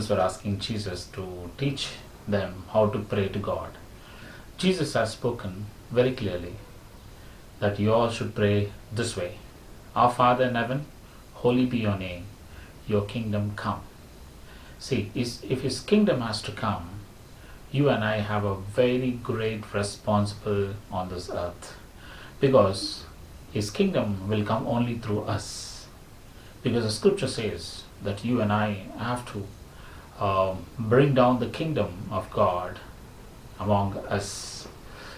disciples were asking Jesus to teach them how to pray to God. Jesus has spoken very clearly that you all should pray this way: Our Father in heaven, holy be your name, your kingdom come. See, if his kingdom has to come, you and I have a very great responsibility on this earth, because his kingdom will come only through us. Because the scripture says that you and I have to bring down the kingdom of God among us.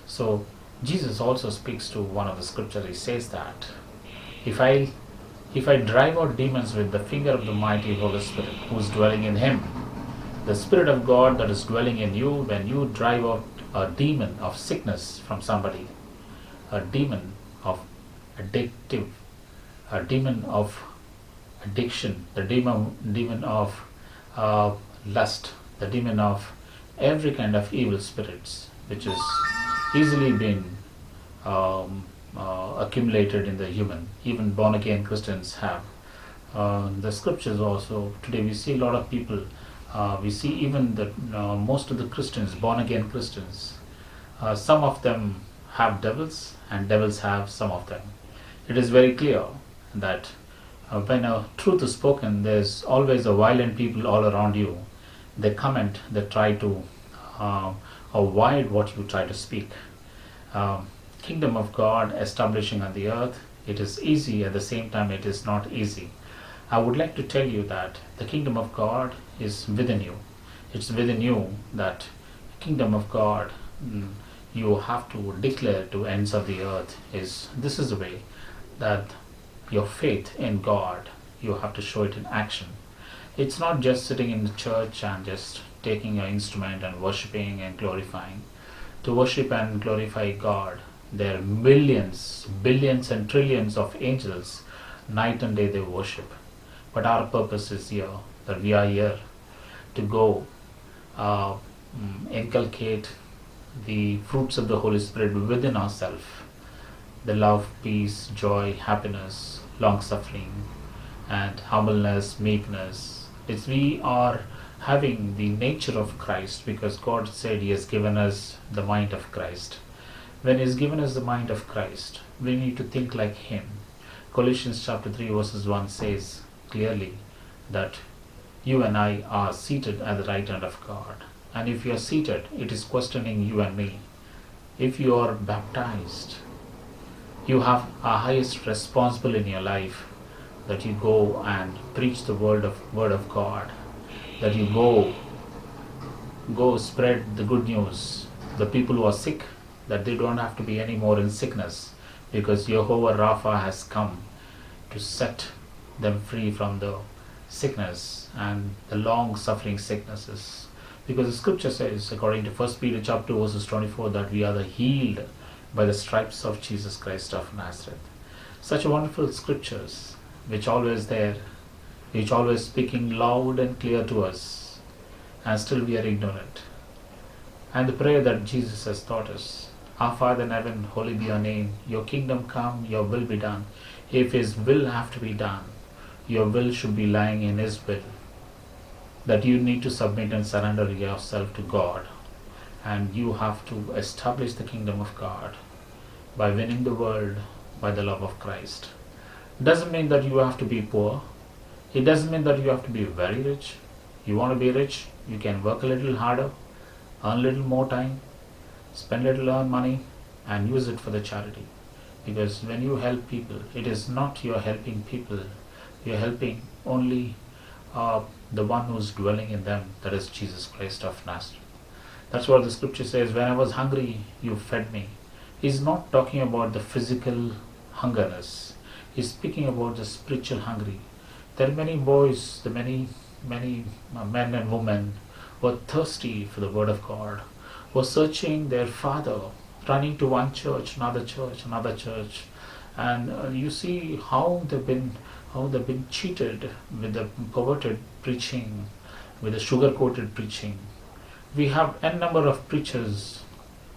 So Jesus also speaks to one of the scriptures. He says that if I drive out demons with the finger of the mighty Holy Spirit who is dwelling in him, the Spirit of God that is dwelling in you, when you drive out a demon of sickness from somebody, a demon of addictive, a demon of addiction, the demon of lust, the demon of every kind of evil spirits which is easily been accumulated in the human. Even born again Christians have. The scriptures also, today we see a lot of people, we see even that most of the Christians, born again Christians, some of them have devils and devils have some of them. It is very clear that when a truth is spoken, there's always a violent people all around you. They comment, they try to avoid what you try to speak. Kingdom of God establishing on the earth, it is easy, at the same time it is not easy. I would like to tell you that the kingdom of God is within you. It's within you that kingdom of God, you have to declare to ends of the earth. This is the way that your faith in God, you have to show it in action. It's not just sitting in the church and just taking an instrument and worshipping and glorifying. To worship and glorify God, there are millions, billions and trillions of angels. Night and day they worship. But our purpose is here, that we are here to go inculcate the fruits of the Holy Spirit within ourselves. The love, peace, joy, happiness, long-suffering, and humbleness, meekness. We are having the nature of Christ, because God said He has given us the mind of Christ. When He has given us the mind of Christ, we need to think like Him. Colossians chapter 3 verses 1 says clearly that you and I are seated at the right hand of God. And if you are seated, it is questioning you and me. If you are baptized, you have a highest responsibility in your life, that you go and preach the word of God, that you go spread the good news. The people who are sick, that they don't have to be any more in sickness, because Jehovah Rapha has come to set them free from the sickness and the long suffering sicknesses. Because the scripture says, according to 1 Peter chapter 2 verses 24, that we are the healed by the stripes of Jesus Christ of Nazareth. Such wonderful scriptures which always there, which always speaking loud and clear to us, and still we are ignorant. And the prayer that Jesus has taught us: Our Father in heaven, holy be your name, your kingdom come, your will be done. If His will have to be done, your will should be lying in His will. That you need to submit and surrender yourself to God, and you have to establish the kingdom of God by winning the world by the love of Christ. Doesn't mean that you have to be poor. It doesn't mean that you have to be very rich. You want to be rich, you can work a little harder, earn a little more time, spend a little earn money, and use it for the charity. Because when you help people, it is not you're helping people, you're helping only the one who's dwelling in them, that is Jesus Christ of Nazareth. That's what the scripture says: when I was hungry, you fed me. He's not talking about the physical hungerness. He's speaking about the spiritual hungry. There are many boys, the many men and women were thirsty for the word of God, were searching their Father, running to one church, another church, and you see how they've been cheated with the perverted preaching, with the sugar-coated preaching. We have n number of preachers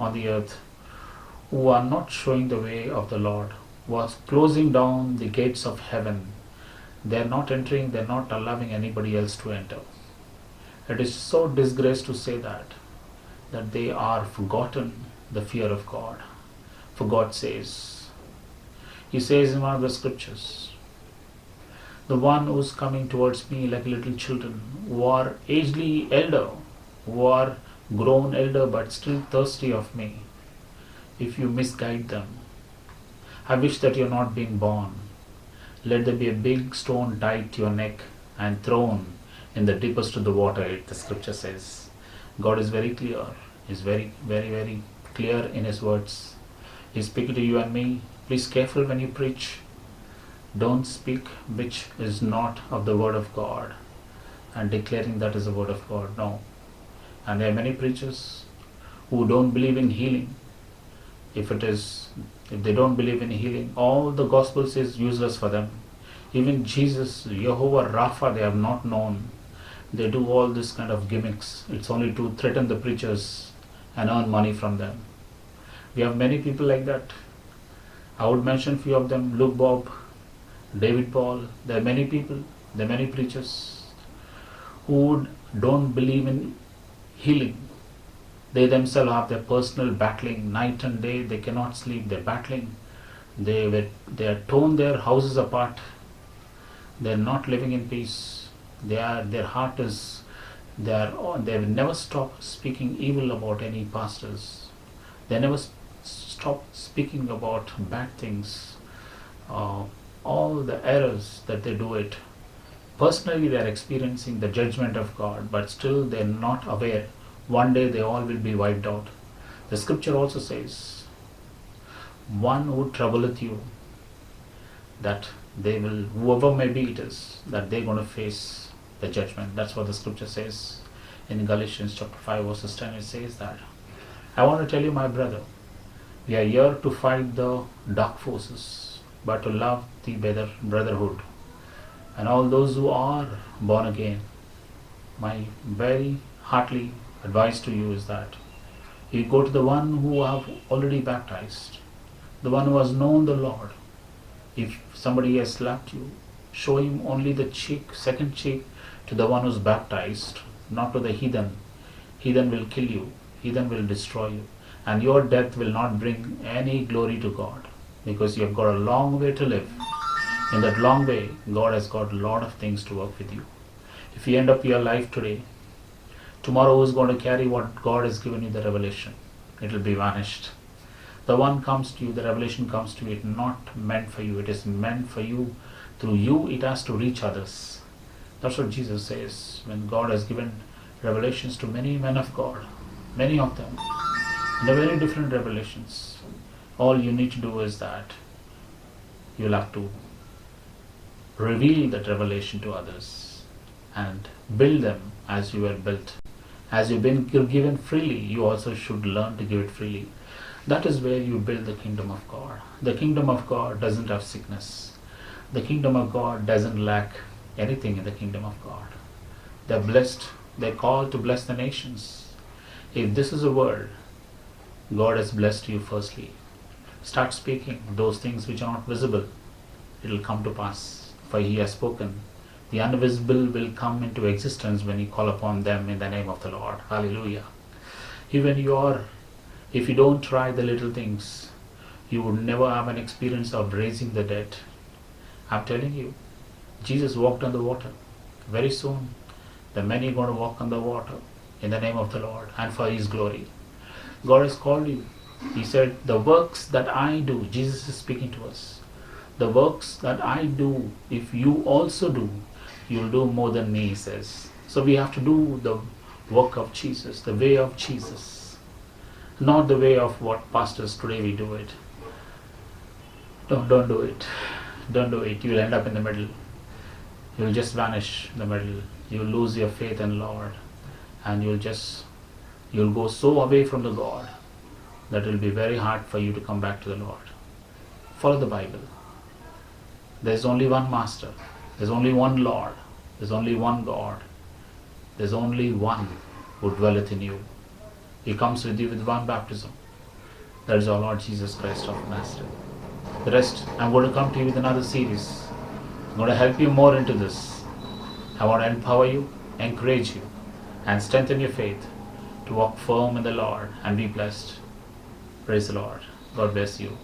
on the earth who are not showing the way of the Lord, who are closing down the gates of heaven. They are not entering, they are not allowing anybody else to enter. It is so disgrace to say that they are forgotten the fear of God. For God says, He says in one of the scriptures, the one who is coming towards me like little children, who are agedly elder, who are grown elder but still thirsty of me, if you misguide them, I wish that you're not being born. Let there be a big stone tied to your neck and thrown in the deepest of the water, the scripture says. God is very clear. He's very, very, very clear in His words. He's speaking to you and me. Please careful when you preach. Don't speak which is not of the word of God and declaring that is the word of God. No. And there are many preachers who don't believe in healing. If they don't believe in healing, all the gospels is useless for them. Even Jesus, Jehovah Rapha, they have not known. They do all this kind of gimmicks. It's only to threaten the preachers and earn money from them. We have many people like that. I would mention few of them: Luke Bob, David Paul. There are many people, there are many preachers who don't believe in healing. They themselves have their personal battling night and day. They cannot sleep. They're battling. They are torn their houses apart. They're not living in peace. Their heart is. They never stop speaking evil about any pastors. They never stop speaking about bad things. All the errors that they do it. Personally, they are experiencing the judgment of God, but still they are not aware. One day they all will be wiped out. The scripture also says, one who troubleth you, that they will, whoever may be it is, that they're going to face the judgment. That's what the scripture says in Galatians chapter 5 verses 10. It says that. I want to tell you, my brother, we are here to fight the dark forces, but to love the brotherhood. And all those who are born again, my very heartily advice to you is that you go to the one who have already baptized, the one who has known the Lord. If somebody has slapped you, show him only the cheek, second cheek, to the one who's baptized, not to the heathen. Heathen will kill you, heathen will destroy you, and your death will not bring any glory to God, because you have got a long way to live. In that long way, God has got a lot of things to work with you. If you end up your life today, tomorrow who is going to carry what God has given you, the revelation? It will be vanished. The one comes to you, the revelation comes to you, it's not meant for you. It is meant for you. Through you, it has to reach others. That's what Jesus says. When God has given revelations to many men of God, many of them, and they're very different revelations. All you need to do is that you'll have to reveal that revelation to others and build them as you were built. As you've been given freely, you also should learn to give it freely. That is where you build the kingdom of God. The kingdom of God doesn't have sickness. The kingdom of God doesn't lack anything in the kingdom of God. They're blessed. They're called to bless the nations. If this is a word, God has blessed you firstly. Start speaking those things which are not visible. It will come to pass, for He has spoken. The invisible will come into existence when you call upon them in the name of the Lord. Hallelujah. If you don't try the little things, you would never have an experience of raising the dead. I'm telling you, Jesus walked on the water. Very soon, the many are going to walk on the water in the name of the Lord and for His glory. God has called you. He said, the works that I do, Jesus is speaking to us. The works that I do, if you also do, you'll do more than me, He says. So we have to do the work of Jesus, the way of Jesus. Not the way of what pastors today we do it. Don't do it. Don't do it. You will end up in the middle. You will just vanish in the middle. You will lose your faith in Lord. And you'll go so away from the God that it will be very hard for you to come back to the Lord. Follow the Bible. There's only one Master. There's only one Lord. There's only one God. There's only one who dwelleth in you. He comes with you with one baptism. That is our Lord Jesus Christ of Nazareth. The rest, I'm going to come to you with another series. I'm going to help you more into this. I want to empower you, encourage you. and strengthen your faith to walk firm in the Lord and be blessed. Praise the Lord. God bless you.